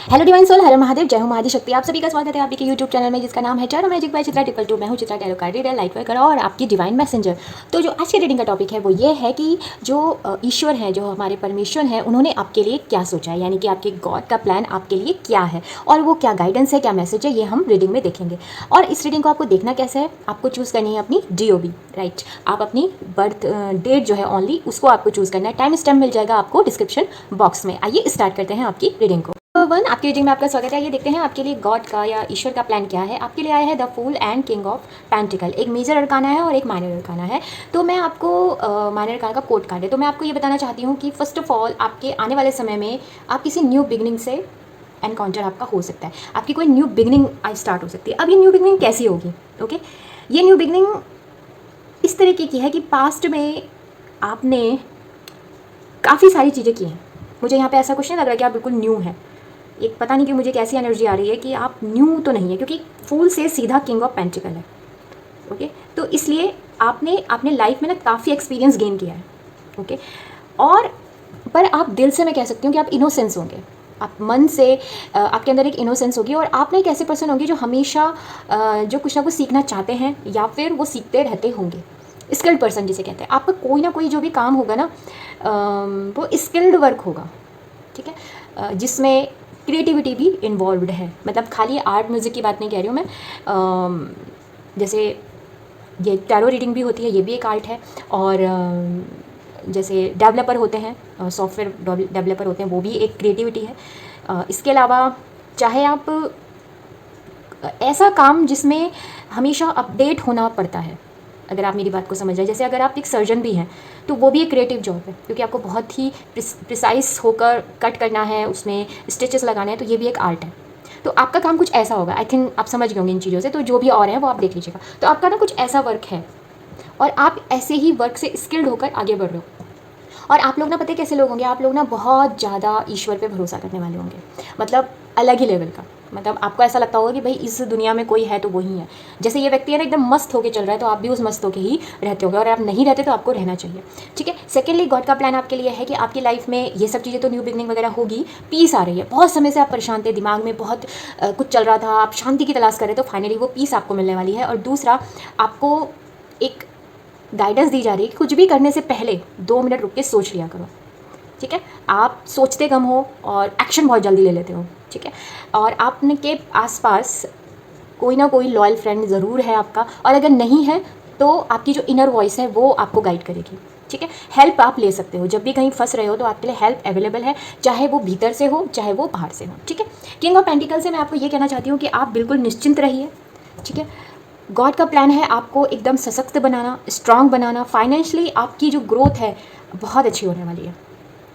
Hello divine soul, हर महादेव, जय हो महादी शक्ति। आप सभी का स्वागत है आपके यूट्यूब चैनल में जिसका नाम है चारों magic by Chitra triple two. मैं हूँ Chitra tarot card reader, light worker और आपकी डिवाइन मैसेंजर। तो जो आज के रीडिंग का टॉपिक है वो ये है कि जो ईश्वर है, जो हमारे परमेश्वर हैं, उन्होंने आपके लिए क्या सोचा है, यानी कि आपके गॉड का प्लान आपके लिए क्या है और वो क्या गाइडेंस है, क्या मैसेज है, ये हम रीडिंग में देखेंगे। और इस रीडिंग को आपको देखना कैसे है, आपको चूज़ करनी है अपनी DOB, राइट। आप अपनी बर्थ डेट जो है ओनली उसको आपको चूज़ करना है। टाइम स्टैम्प मिल जाएगा आपको डिस्क्रिप्शन बॉक्स में। आइए स्टार्ट करते हैं आपकी रीडिंग को। वन, आपकी रीडिंग में आपका स्वागत है। ये देखते हैं आपके लिए गॉड का या ईश्वर का प्लान क्या है। आपके लिए आया है the fool and king of pentacle. एक मेजर अरकाना है और एक माइनर अरकाना है। तो मैं आपको माइनर अरकाना का कोड कार्ड है, तो मैं आपको ये बताना चाहती हूँ कि फर्स्ट ऑफ ऑल आपके आने वाले समय में आप किसी न्यू बिगनिंग से एनकाउंटर आपका हो सकता है। आपकी कोई न्यू बिगनिंग स्टार्ट हो सकती है। अब ये न्यू बिगनिंग कैसी होगी? ओके, ये न्यू बिगनिंग इस तरीके की है कि पास्ट में आपने काफ़ी सारी चीज़ें की हैं। मुझे यहाँ पे ऐसा कुछ नहीं लग रहा कि आप बिल्कुल न्यू हैं। एक पता नहीं कि मुझे कैसी एनर्जी आ रही है कि आप न्यू तो नहीं है, क्योंकि फूल से सीधा किंग ऑफ पेंटिकल है। ओके, तो इसलिए आपने अपने लाइफ में ना काफ़ी एक्सपीरियंस गेन किया है। ओके, और पर आप दिल से मैं कह सकती हूँ कि आप इनोसेंस होंगे। आप मन से आपके अंदर एक इनोसेंस होगी और आप ना एक ऐसे पर्सन होंगे जो हमेशा जो कुछ ना कुछ सीखना चाहते हैं या फिर वो सीखते रहते होंगे। स्किल्ड पर्सन जिसे कहते हैं। आपका कोई ना कोई जो भी काम होगा ना वो स्किल्ड वर्क होगा, ठीक है, जिसमें क्रिएटिविटी भी इन्वॉल्व्ड है। मतलब खाली आर्ट म्यूज़िक की बात नहीं कह रही हूँ मैं। जैसे ये टैरो रीडिंग भी होती है, ये भी एक आर्ट है। और जैसे डेवलपर होते हैं, सॉफ्टवेयर डेवलपर होते हैं, वो भी एक क्रिएटिविटी है। इसके अलावा चाहे आप ऐसा काम जिसमें हमेशा अपडेट होना पड़ता है, अगर आप मेरी बात को समझ रहे हैं। जैसे अगर आप एक सर्जन भी हैं तो वो भी एक क्रिएटिव जॉब है, क्योंकि आपको बहुत ही प्रिसाइज होकर कट करना है, उसमें स्टिचेस लगाने हैं, तो ये भी एक आर्ट है। तो आपका काम कुछ ऐसा होगा। आई थिंक आप समझ गए होंगे इन चीज़ों से। तो जो भी और हैं वो आप देख लीजिएगा। तो आपका ना कुछ ऐसा वर्क है और आप ऐसे ही वर्क से स्किल्ड होकर आगे बढ़ रहे हो। और आप लोग ना पता है कैसे लोग होंगे, आप लोग ना बहुत ज़्यादा ईश्वर पे भरोसा करने वाले होंगे। मतलब अलग ही लेवल का। मतलब आपको ऐसा लगता होगा कि भाई इस दुनिया में कोई है तो वही है। जैसे ये व्यक्ति है ना एकदम मस्त होके चल रहा है, तो आप भी उस मस्त होके ही रहते होंगे। और आप नहीं रहते तो आपको रहना चाहिए, ठीक है। सेकेंडली, गॉड का प्लान आपके लिए है कि आपकी लाइफ में ये सब चीज़ें तो न्यू बिगनिंग वगैरह होगी, पीस आ रही है। बहुत समय से आप परेशान थे, दिमाग में बहुत कुछ चल रहा था, आप शांति की तलाश कर रहे, तो फाइनली वो पीस आपको मिलने वाली है। और दूसरा, आपको एक गाइडेंस दी जा रही है कि कुछ भी करने से पहले 2 मिनट रुक के सोच लिया करो, ठीक है। आप सोचते कम हो और एक्शन बहुत जल्दी ले लेते हो, ठीक है। और आपने के आसपास कोई ना कोई लॉयल फ्रेंड ज़रूर है आपका, और अगर नहीं है तो आपकी जो इनर वॉइस है वो आपको गाइड करेगी, ठीक है। हेल्प आप ले सकते हो, जब भी कहीं फंस रहे हो तो आपके लिए हेल्प अवेलेबल है, चाहे वो भीतर से हो चाहे वो बाहर से हो, ठीक है। किंग ऑफ पेंटिकल से मैं आपको ये कहना चाहती हूँ कि आप बिल्कुल निश्चिंत रहिए, ठीक है। गॉड का प्लान है आपको एकदम सशक्त बनाना, स्ट्रांग बनाना। फाइनेंशियली आपकी जो ग्रोथ है बहुत अच्छी होने वाली है,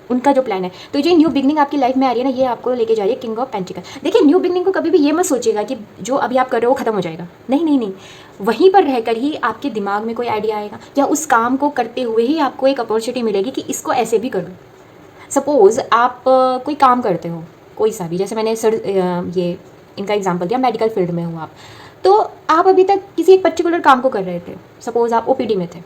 उनका जो प्लान है। तो ये न्यू बिगनिंग आपकी लाइफ में आ रही है ना, ये आपको लेके जा रही है किंग ऑफ पेंटिकल। देखिए, न्यू बिगनिंग को कभी भी ये मत सोचिएगा कि जो अभी आप कर रहे हो खत्म हो जाएगा। नहीं नहीं नहीं, वहीं पर रहकर ही आपके दिमाग में कोई आइडिया आएगा, या उस काम को करते हुए ही आपको एक अपॉर्चुनिटी मिलेगी कि इसको ऐसे भी करो। सपोज़ आप कोई काम करते हो, कोई सा भी, जैसे मैंने सर ये इनका एग्जाम्पल दिया, मेडिकल फील्ड में हो आप, तो आप अभी तक किसी एक पर्टिकुलर काम को कर रहे थे। सपोज़ आप OPD में थे,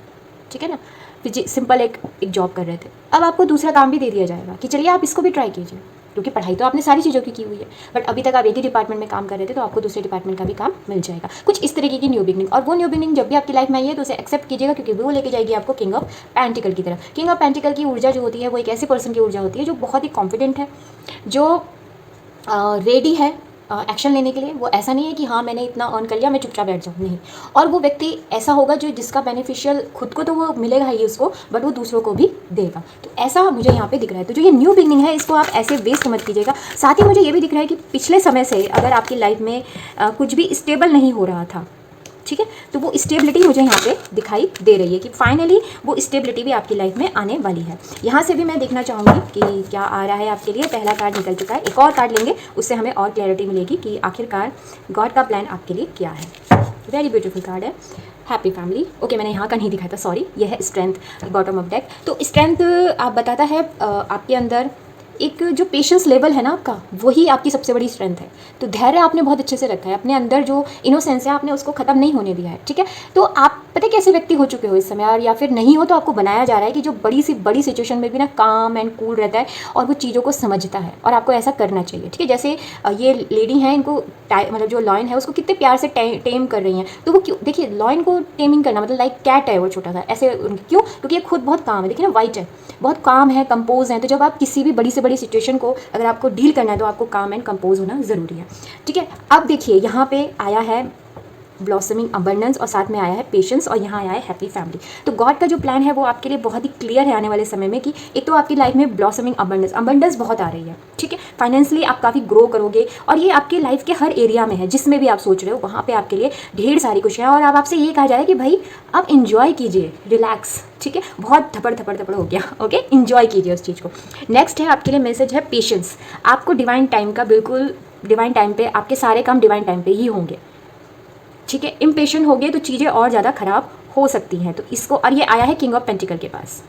ठीक है ना, सिंपल एक जॉब कर रहे थे। अब आपको दूसरा काम भी दे दिया जाएगा कि चलिए आप इसको भी ट्राई कीजिए, क्योंकि पढ़ाई तो आपने सारी चीज़ों की हुई है, बट अभी तक आप एक ही डिपार्टमेंट में काम कर रहे थे, तो आपको दूसरे डिपार्टमेंट का भी काम मिल जाएगा। कुछ इस तरीके की न्यू बिगनिंग। और वो न्यू बिगनिंग जब भी आपकी लाइफ में आई है तो उसे एक्सेप्ट कीजिएगा, क्योंकि वो लेके जाएगी आपको किंग ऑफ पेंटिकल की तरफ। किंग ऑफ पेंटिकल की ऊर्जा जो होती है वो एक ऐसे पर्सन की ऊर्जा होती है जो बहुत ही कॉन्फिडेंट है, जो रेडी है एक्शन लेने के लिए। वो ऐसा नहीं है कि हाँ मैंने इतना अर्न कर लिया मैं चुपचाप बैठ जाऊँ, नहीं। और वो व्यक्ति ऐसा होगा जो जिसका बेनिफिशियल खुद को तो वो मिलेगा ही उसको, बट वो दूसरों को भी देगा। तो ऐसा मुझे यहाँ पे दिख रहा है। तो जो ये न्यू बिगनिंग है इसको आप ऐसे वेस्ट मत कीजिएगा। साथ ही मुझे ये भी दिख रहा है कि पिछले समय से अगर आपकी लाइफ में कुछ भी स्टेबल नहीं हो रहा था, ठीक है, तो वो स्टेबिलिटी मुझे यहाँ पे दिखाई दे रही है कि फाइनली वो स्टेबिलिटी भी आपकी लाइफ में आने वाली है। यहाँ से भी मैं देखना चाहूँगी कि क्या आ रहा है आपके लिए। पहला कार्ड निकल चुका है, एक और कार्ड लेंगे, उससे हमें और क्लैरिटी मिलेगी कि आखिरकार गॉड का प्लान आपके लिए क्या है। वेरी ब्यूटीफुल कार्ड है, हैप्पी फैमिली। ओके, मैंने यहाँ का नहीं दिखाया था, सॉरी। ये है स्ट्रेंथ, बॉटम ऑफ डेक। तो स्ट्रेंथ आप बताता है आपके अंदर एक जो पेशेंस लेवल है ना आपका, वही आपकी सबसे बड़ी स्ट्रेंथ है। तो धैर्य आपने बहुत अच्छे से रखा है, अपने अंदर जो इनोसेंस है आपने उसको ख़त्म नहीं होने दिया है, ठीक है। तो आप पता है कैसे व्यक्ति हो चुके हो इस समय, और या फिर नहीं हो तो आपको बनाया जा रहा है कि जो बड़ी सी बड़ी सिचुएशन में भी ना काम एंड कूल रहता है और वो चीज़ों को समझता है, और आपको ऐसा करना चाहिए। ठीक है, जैसे ये लेडी हैं, इनको मतलब जो लॉयन है उसको कितने प्यार से टेम कर रही हैं, तो वो क्यों, देखिए लॉयन को टेमिंग करना मतलब लाइक कैट है वो छोटा सा ऐसे, क्यों, क्योंकि ये खुद बहुत काम है, देखिए ना वाइट है, बहुत काम है, कंपोज है। तो जब आप किसी भी बड़ी से बड़ी सिचुएशन को अगर आपको डील करना है तो आपको काम एंड कंपोज होना ज़रूरी है। ठीक है, अब देखिए यहाँ पे आया है ब्लॉसमिंग अबंडेंस और साथ में आया है पेशेंस और यहाँ आया है हैप्पी फैमिली। तो गॉड का जो प्लान है वो आपके लिए बहुत ही क्लियर है आने वाले समय में, कि एक तो आपकी लाइफ में ब्लॉसमिंग अबंडेंस बहुत आ रही है। ठीक है, फाइनेंशियली आप काफ़ी ग्रो करोगे, और ये आपके लाइफ के हर एरिया में है, जिसमें भी आप सोच रहे हो वहाँ पे आपके लिए ढेर सारी खुशियाँ। और अब आपसे ये कहा जा रहा है कि भाई आप इंजॉय कीजिए, रिलैक्स। ठीक है, बहुत थपड़ थपड़ थपड़ हो गया, ओके, इंजॉय कीजिए उस चीज़ को। नेक्स्ट है आपके लिए मैसेज है पेशेंस। आपको डिवाइन टाइम का, बिल्कुल डिवाइन टाइम पे आपके सारे काम डिवाइन टाइम पे ही होंगे। ठीक है, इम्पेशेंट हो गए तो चीज़ें और ज़्यादा खराब हो सकती हैं। तो इसको, और ये आया है किंग ऑफ पेंटिकल के पास,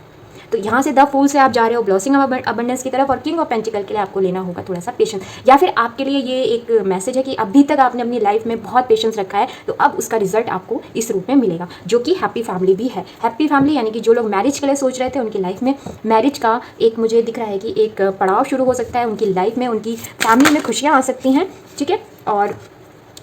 तो यहाँ से द फूल से आप जा रहे हो ब्लॉसिंग ऑफ अबंडेंस की तरफ, और किंग ऑफ पेंटिकल के लिए आपको लेना होगा थोड़ा सा पेशेंस। या फिर आपके लिए ये एक मैसेज है कि अभी तक आपने अपनी लाइफ में बहुत पेशेंस रखा है, तो अब उसका रिजल्ट आपको इस रूप में मिलेगा, जो कि हैप्पी फैमिली भी है। हैप्पी फैमिली यानी कि जो लोग मैरिज के लिए सोच रहे थे उनकी लाइफ में मैरिज का एक, मुझे दिख रहा है कि एक पड़ाव शुरू हो सकता है उनकी लाइफ में, उनकी फैमिली में खुशियाँ आ सकती हैं। ठीक है, और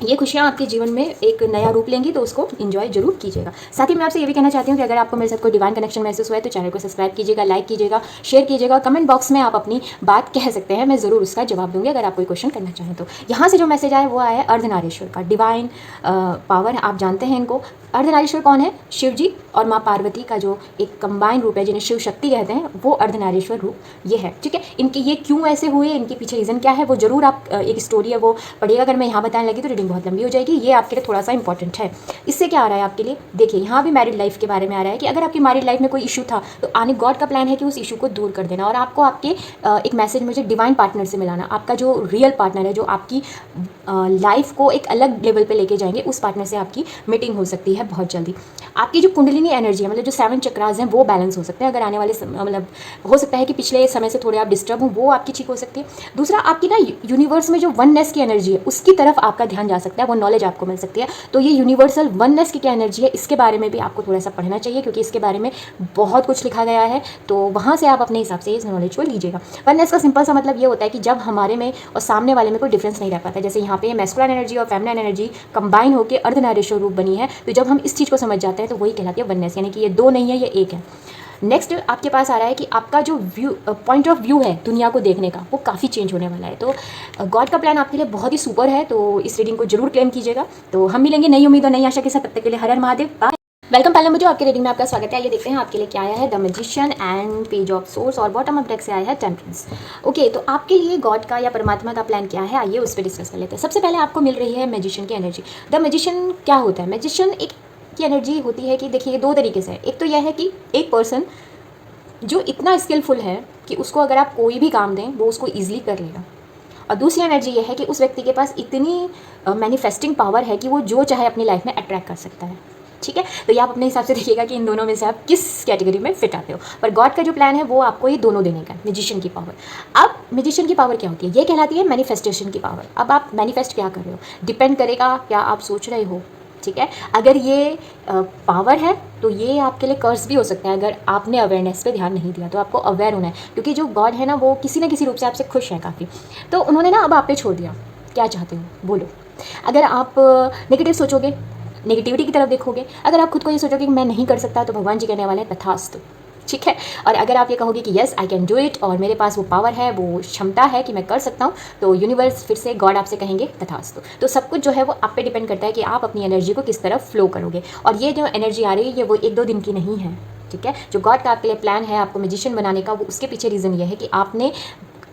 ये खुशियाँ आपके जीवन में एक नया रूप लेंगी, तो उसको एंजॉय जरूर कीजिएगा। साथ ही मैं आपसे ये भी कहना चाहती हूँ कि अगर आपको मेरे साथ कोई डिवाइन कनेक्शन महसूस हुआ है तो चैनल को सब्सक्राइब कीजिएगा, लाइक कीजिएगा, शेयर कीजिएगा, कमेंट बॉक्स में आप अपनी बात कह सकते हैं, मैं ज़रूर उसका जवाब दूंगी अगर आप कोई क्वेश्चन करना चाहें तो। यहाँ से जो मैसेज आया वो आया है अर्धनारीश्वर का, डिवाइन पावर, आप जानते हैं इनको। अर्धनारीश्वर कौन है? शिव जी और माँ पार्वती का जो एक कंबाइन रूप है, जिन्हें शिव शक्ति कहते हैं, वो अर्धनारीश्वर रूप ये है। ठीक है, इनके ये क्यों ऐसे हुए, इनके पीछे रीज़न क्या है, वो जरूर आप एक स्टोरी है वो पढ़िएगा। अगर मैं यहाँ बताने लगी तो रीडिंग बहुत लंबी हो जाएगी, ये आपके लिए थोड़ा सा इंपॉर्टेंट है। इससे क्या आ रहा है आपके लिए, देखिए यहाँ भी मैरिड लाइफ के बारे में आ रहा है कि अगर आपकी मैरिड लाइफ में कोई इशू था तो आने गॉड का प्लान है कि उस इशू को दूर कर देना, और आपको आपके एक मैसेज मुझे डिवाइन पार्टनर से मिलाना। आपका जो रियल पार्टनर है, जो आपकी लाइफ को एक अलग लेवल पे लेके जाएंगे, उस पार्टनर से आपकी मीटिंग हो सकती है बहुत जल्दी। आपकी जो कुंडलिनी एनर्जी है, मतलब जो 7 चक्रास हैं, वो बैलेंस हो सकते हैं अगर आने वाले मतलब हो सकता है कि पिछले समय से थोड़े आप डिस्टर्ब हो, वो आपकी ठीक हो सकती है। दूसरा, आपकी ना यूनिवर्स में जो वननेस की एनर्जी है उसकी तरफ आपका ध्यान जा सकता है, वो नॉलेज आपको मिल सकती है। तो ये यूनिवर्सल वननेस की क्या एनर्जी है, इसके बारे में भी आपको थोड़ा सा पढ़ना चाहिए, क्योंकि इसके बारे में बहुत कुछ लिखा गया है, तो वहाँ से आप अपने हिसाब से इस नॉलेज को लीजिएगा। वननेस का सिंपल सा मतलब ये होता है कि जब हमारे में और सामने वाले में कोई डिफरेंस नहीं रह पाता, जैसे यहाँ पे मैस्कुलिन एनर्जी और फेमिनिन एनर्जी कंबाइन होकर अर्धनारीश्वर रूप बनी है, तो जब हम इस चीज़ को समझ जाते हैं तो वही कहलाती है वननेस, यानी कि ये दो नहीं है, ये एक है। नेक्स्ट आपके पास आ रहा है कि आपका जो व्यू, पॉइंट ऑफ व्यू है दुनिया को देखने का, वो काफ़ी चेंज होने वाला है। तो गॉड का प्लान आपके लिए बहुत ही सुपर है, तो इस रीडिंग को जरूर क्लेम कीजिएगा। तो हम मिलेंगे नई उम्मीद और नई आशा के साथ, तब तक के लिए हर हर महादेव, बाय। वेलकम पहले मुझे आपके रीडिंग में आपका स्वागत है। ये देखते हैं आपके लिए क्या आया है, the magician and page of source, और बॉटम ऑफ डेक से आया है टेम्परेंस। ओके, तो आपके लिए गॉड का या परमात्मा का प्लान क्या है, आइए उस पर डिस्कस कर लेते हैं। सबसे पहले आपको मिल रही है मैजिशियन की एनर्जी। द मैजिशियन क्या होता है? मैजिशियन एक की एनर्जी होती है कि देखिए दो तरीके से, एक तो यह है कि एक पर्सन जो इतना स्किलफुल है कि उसको अगर आप कोई भी काम दें वो उसको ईजिली कर लेगा, और दूसरी एनर्जी ये है कि उस व्यक्ति के पास इतनी मैनिफेस्टिंग पावर है कि वो जो चाहे अपनी लाइफ में अट्रैक्ट कर सकता है। ठीक है, तो ये आप अपने हिसाब से देखिएगा कि इन दोनों में से आप किस कैटेगरी में फिट आते हो। पर गॉड का जो प्लान है वो आपको ये दोनों देने का, मैजिशियन की पावर। अब मैजिशियन की पावर क्या होती है? ये कहलाती है मैनिफेस्टेशन की पावर। अब आप मैनिफेस्ट क्या कर रहे हो, डिपेंड करेगा क्या आप सोच रहे हो। ठीक है, अगर ये पावर है तो ये आपके लिए कर्स भी हो सकता है अगर आपने अवेयरनेस पे ध्यान नहीं दिया। तो आपको अवेयर होना है, क्योंकि जो गॉड है ना वो किसी न किसी रूप से आपसे खुश है काफ़ी। तो उन्होंने ना अब आप पे छोड़ दिया, क्या चाहते हो बोलो। अगर आप नेगेटिव सोचोगे, नेगेटिविटी की तरफ देखोगे, अगर आप खुद को ये सोचोगे कि मैं नहीं कर सकता, तो भगवान जी कहने वाले हैं तथास्तु। ठीक है, और अगर आप ये कहोगे कि yes I can do it, और मेरे पास वो पावर है, वो क्षमता है कि मैं कर सकता हूँ, तो यूनिवर्स फिर से गॉड आपसे कहेंगे तथास्तु। तो सब कुछ जो है वो आप पे डिपेंड करता है कि आप अपनी एनर्जी को किस तरफ फ्लो करोगे। और ये जो एनर्जी आ रही है ये वो 1-2 दिन की नहीं है। ठीक है, जो गॉड का आपके लिए प्लान है आपको मैजिशियन बनाने का, वो उसके पीछे रीज़न ये है कि आपने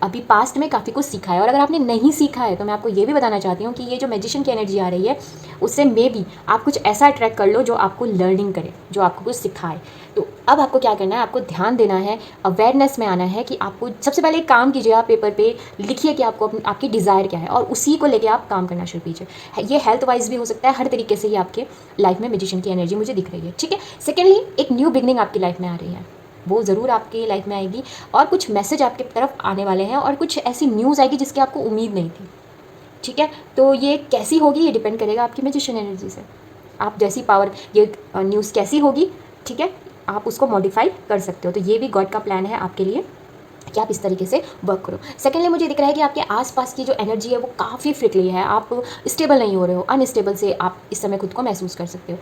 अभी पास्ट में काफ़ी कुछ सीखा है, और अगर आपने नहीं सीखा है तो मैं आपको ये भी बताना चाहती हूँ कि ये जो मैजिशियन की एनर्जी आ रही है उससे मे बी आप कुछ ऐसा अट्रैक्ट कर लो जो आपको लर्निंग करे, जो आपको कुछ सिखाए। तो अब आपको क्या करना है, आपको ध्यान देना है, अवेयरनेस में आना है कि आपको सबसे पहले एक काम कीजिए, आप पेपर पे लिखिए कि आपको आपकी डिज़ायर क्या है, और उसी को लेके आप काम करना शुरू कीजिए। ये हेल्थ वाइज भी हो सकता है, हर तरीके से ही आपके लाइफ में मैजिशियन की एनर्जी मुझे दिख रही है। ठीक है, सेकेंडली एक न्यू बिगनिंग आपकी लाइफ में आ रही है, वो ज़रूर आपकी लाइफ में आएगी, और कुछ मैसेज आपके तरफ आने वाले हैं, और कुछ ऐसी न्यूज़ आएगी जिसकी आपको उम्मीद नहीं थी। ठीक है, तो ये कैसी होगी ये डिपेंड करेगा आपकी मैजिशियन एनर्जी से। आप जैसी पावर ये न्यूज़ कैसी होगी, ठीक है, आप उसको मॉडिफाई कर सकते हो। तो ये भी गॉड का प्लान है आपके लिए कि आप इस तरीके से वर्क करो। सेकेंडली मुझे दिख रहा है कि आपके आसपास की जो एनर्जी है वो काफ़ी फ्रिकली है, आप स्टेबल नहीं हो रहे हो, अनस्टेबल से आप इस समय खुद को महसूस कर सकते हो।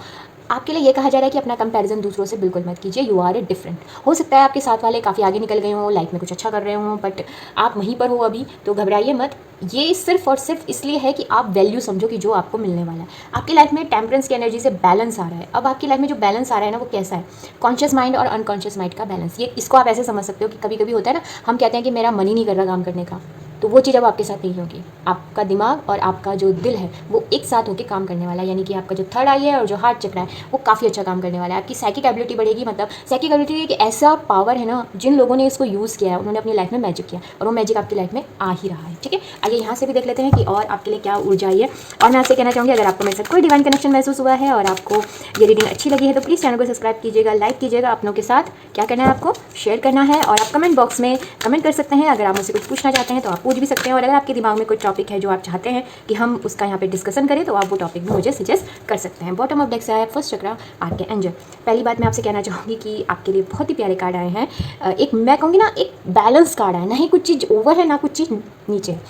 आपके लिए ये कहा जा रहा है कि अपना कंपैरिजन दूसरों से बिल्कुल मत कीजिए, यू आर ए डिफरेंट। हो सकता है आपके साथ वाले काफ़ी आगे निकल गए हों, लाइफ में कुछ अच्छा कर रहे हों, बट आप वहीं पर हो अभी, तो घबराइए मत। ये सिर्फ और सिर्फ इसलिए है कि आप वैल्यू समझो कि जो आपको मिलने वाला है। आपकी लाइफ में टेम्परेंस की एनर्जी से बैलेंस आ रहा है। अब आपकी लाइफ में जो बैलेंस आ रहा है ना, वो कैसा है? कॉन्शियस माइंड और अनकॉन्शियस माइंड का बैलेंस। ये इसको आप ऐसे समझ सकते हो कि कभी कभी होता है ना, हम कहते हैं कि मेरा मन ही नहीं कर रहा काम करने का, तो वो चीज़ अब आपके साथ नहीं होगी। आपका दिमाग और आपका जो दिल है वो एक साथ होकर काम करने वाला है, यानी कि आपका जो थर्ड आई है और जो हार्ट चक्र है वो काफ़ी अच्छा काम करने वाला है। आपकी साइकिक एबिलिटी बढ़ेगी। मतलब साइकिक एबिलिटी एक ऐसा पावर है ना, जिन लोगों ने इसको यूज़ किया है उन्होंने अपनी लाइफ में मैजिक किया, और वो मैजिक आपकी लाइफ में आ ही रहा है। ठीक है, आइए यहाँ से भी देख लेते हैं कि और आपके लिए क्या ऊर्जा आई है। और मैं आपसे कहना चाहूँगी, अगर आपको मेरे साथ कोई डिवाइन कनेक्शन महसूस हुआ है और आपको ये रीडिंग अच्छी लगी है तो प्लीज़ चैनल को सब्सक्राइब कीजिएगा, लाइक कीजिएगा। अपनों के साथ क्या करना है, आपको शेयर करना है, और आप कमेंट बॉक्स में कमेंट कर सकते हैं। अगर आप मुझसे कुछ पूछना चाहते हैं तो आप पूछ भी सकते हैं, और अगर आपके दिमाग में कोई टॉपिक है जो आप चाहते हैं कि हम उसका यहाँ पे डिस्कशन करें तो आप वो टॉपिक भी मुझे सजेस्ट कर सकते हैं। बॉटम ऑफ डेक से आया फर्स्ट चक्रा, आर्क के एंजल। पहली बात मैं आपसे कहना चाहूँगी कि आपके लिए बहुत ही प्यारे कार्ड आए हैं। एक मैं कहूँगी ना, एक बैलेंस कार्ड है, ना ही कुछ चीज़ ओवर है ना कुछ चीज़ नीचे है।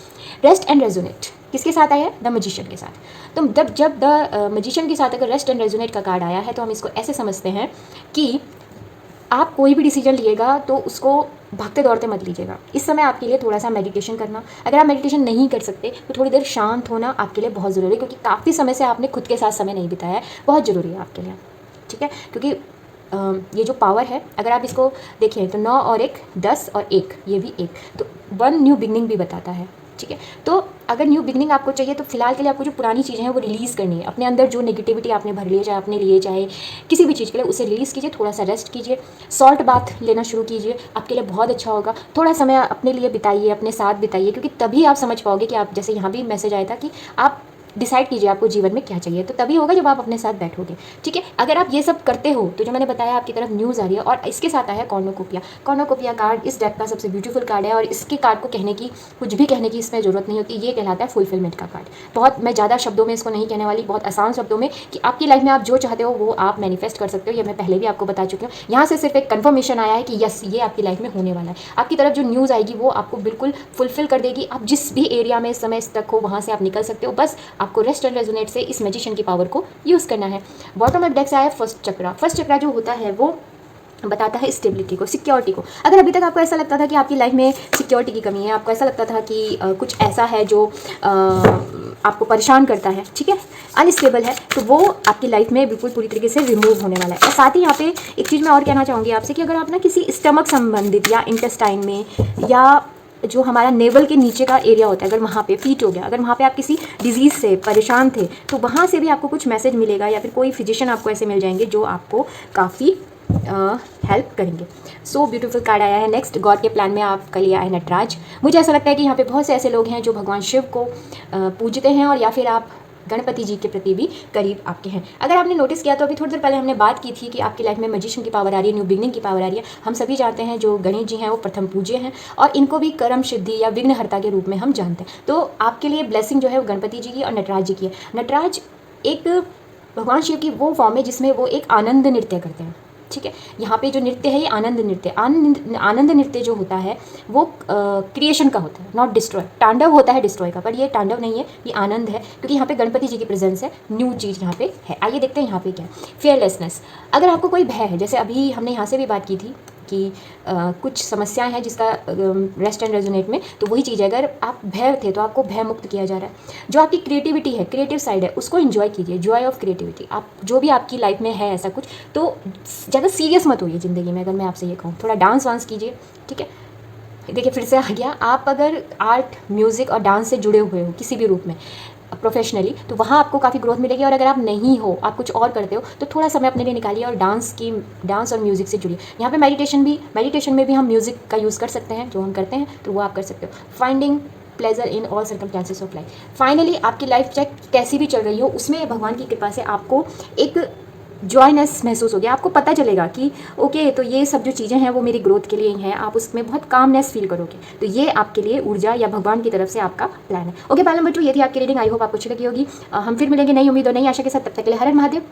रेस्ट एंड रेजोनेट किसके साथ आया है? द मैजिशियन के साथ। तो जब द मैजिशियन के साथ अगर रेस्ट एंड रेजोनेट का कार्ड आया है तो हम इसको ऐसे समझते हैं कि आप कोई भी डिसीजन लिएगा तो उसको भागते दौड़ते मत लीजिएगा। इस समय आपके लिए थोड़ा सा मेडिटेशन करना, अगर आप मेडिटेशन नहीं कर सकते तो थोड़ी देर शांत होना आपके लिए बहुत ज़रूरी है, क्योंकि काफ़ी समय से आपने खुद के साथ समय नहीं बिताया है, बहुत ज़रूरी है आपके लिए। ठीक है, क्योंकि ये जो पावर है, अगर आप इसको देखें तो 9 और 1 10 और 1 ये भी 1, तो 1 न्यू बिगनिंग भी बताता है। ठीक है, तो अगर न्यू बिगनिंग आपको चाहिए तो फिलहाल के लिए आपको जो पुरानी चीज़ें हैं वो रिलीज़ करनी है। अपने अंदर जो नेगेटिविटी आपने भर ली है, चाहे अपने लिए चाहे किसी भी चीज़ के लिए, उसे रिलीज़ कीजिए। थोड़ा सा रेस्ट कीजिए, सॉल्ट बाथ लेना शुरू कीजिए, आपके लिए बहुत अच्छा होगा। थोड़ा समय अपने लिए बिताइए, अपने साथ बिताइए, क्योंकि तभी आप समझ पाओगे कि आप, जैसे यहाँ भी मैसेज आया था कि आप डिसाइड कीजिए आपको जीवन में क्या चाहिए, तो तभी होगा जब आप अपने साथ बैठोगे। ठीक है, अगर आप ये सब करते हो तो जो मैंने बताया आपकी तरफ न्यूज़ आ रही है। और इसके साथ आया कॉर्नोकोपिया। कॉर्नोकोपिया कार्ड इस डेक का सबसे ब्यूटीफुल कार्ड है, और इसके कार्ड को कहने की, कुछ भी कहने की इसमें ज़रूरत नहीं होती। ये कहलाता है फुलफिलमेंट का कार्ड। बहुत, मैं ज़्यादा शब्दों में इसको नहीं कहने वाली, बहुत आसान शब्दों में, कि आपकी लाइफ में आप जो चाहते हो वो आप मैनिफेस्ट कर सकते हो। ये मैं पहले भी आपको बता चुकी हूँ। यहाँ से सिर्फ एक कन्फर्मेशन आया है कि यस, ये आपकी लाइफ में होने वाला है। आपकी तरफ जो न्यूज़ आएगी वो आपको बिल्कुल फुलफिल कर देगी। आप जिस भी एरिया में इस समय तक हो वहाँ से आप निकल सकते हो। बस आपको रेस्ट एंड रेजोनेट से इस मैजिशियन की पावर को यूज़ करना है। बॉटम ऑफ डेक से आया फर्स्ट चक्रा। फर्स्ट चक्रा जो होता है वो बताता है स्टेबिलिटी को, सिक्योरिटी को। अगर अभी तक आपको ऐसा लगता था कि आपकी लाइफ में सिक्योरिटी की कमी है, आपको ऐसा लगता था कि कुछ ऐसा है जो आपको परेशान करता है, ठीक है, अनस्टेबल है, तो वो आपकी लाइफ में बिल्कुल पूरी तरीके से रिमूव होने वाला है। और साथ ही यहाँ पे एक चीज़ मैं और कहना चाहूँगी आपसे कि अगर आप ना किसी स्टमक संबंधित या इंटेस्टाइन में, या जो हमारा नेवल के नीचे का एरिया होता है, अगर वहाँ पे फीट हो गया, अगर वहाँ पे आप किसी डिजीज़ से परेशान थे, तो वहाँ से भी आपको कुछ मैसेज मिलेगा, या फिर कोई फिजिशियन आपको ऐसे मिल जाएंगे जो आपको काफ़ी हेल्प करेंगे। सो ब्यूटीफुल कार्ड आया है। नेक्स्ट, गॉड के प्लान में आपका लिया है नटराज। मुझे ऐसा लगता है कि यहाँ पे बहुत से ऐसे लोग हैं जो भगवान शिव को पूजते हैं, और या फिर आप गणपति जी के प्रति भी करीब आपके हैं। अगर आपने नोटिस किया तो अभी थोड़ी देर पहले हमने बात की थी कि आपकी लाइफ में मैजिशियन की पावर आ रही है, न्यू बिगनिंग की पावर आ रही है। हम सभी जानते हैं जो गणेश जी हैं वो प्रथम पूज्य हैं, और इनको भी कर्म सिद्धि या विघ्नहर्ता के रूप में हम जानते हैं। तो आपके लिए ब्लेसिंग जो है वो गणपति जी की और नटराज जी की है। नटराज एक भगवान शिव की वो फॉर्म है जिसमें वो एक आनंद नृत्य करते हैं। ठीक है, यहाँ पे जो नृत्य है ये आनंद नृत्य, आनंद नृत्य जो होता है वो क्रिएशन का होता है, नॉट डिस्ट्रॉय। तांडव होता है डिस्ट्रॉय का, पर ये तांडव नहीं है, ये आनंद है, क्योंकि यहाँ पे गणपति जी की प्रेजेंस है, न्यू चीज़ यहाँ पे है। आइए देखते हैं यहाँ पे क्या है। फियरलेसनेस। अगर आपको कोई भय है, जैसे अभी हमने यहाँ से भी बात की थी कि कुछ समस्याएं हैं जिसका रेस्ट एंड रेजोनेट में, तो वही चीज़ है। अगर आप भय थे तो आपको भय मुक्त किया जा रहा है। जो आपकी क्रिएटिविटी है, क्रिएटिव साइड है, उसको एंजॉय कीजिए, जॉय ऑफ क्रिएटिविटी। आप जो भी आपकी लाइफ में है ऐसा कुछ, तो ज़्यादा सीरियस मत होइए ज़िंदगी में। अगर मैं आपसे ये कहूँ, थोड़ा डांस वांस कीजिए। ठीक है, देखिए फिर से आ गया। आप अगर आर्ट, म्यूज़िक और डांस से जुड़े हुए हो किसी भी रूप में प्रोफेशनली, तो वहाँ आपको काफ़ी ग्रोथ मिलेगी। और अगर आप नहीं हो, आप कुछ और करते हो, तो थोड़ा समय अपने लिए निकालिए और डांस और म्यूज़िक से जुड़िए। यहाँ पे मेडिटेशन में भी हम म्यूज़िक का यूज़ कर सकते हैं, जो हम करते हैं, तो वो आप कर सकते हो। Finding pleasure in all circumstances of life. Finally आपकी लाइफ चाहे कैसी भी चल रही हो, उसमें भगवान की कृपा से आपको एक जॉयनेस महसूस हो गया। आपको पता चलेगा कि ओके, तो ये सब जो चीज़ें हैं वो मेरी ग्रोथ के लिए ही हैं। आप उसमें बहुत कामनेस फील करोगे, तो ये आपके लिए ऊर्जा या भगवान की तरफ से आपका प्लान है। ओके, पायल नंबर 2, ये थी आपकी रीडिंग। आई होप आपको अच्छी लगी होगी। हम फिर मिलेंगे नई उम्मीद और नई आशा के साथ। तब तक के लिए हर हर महादेव।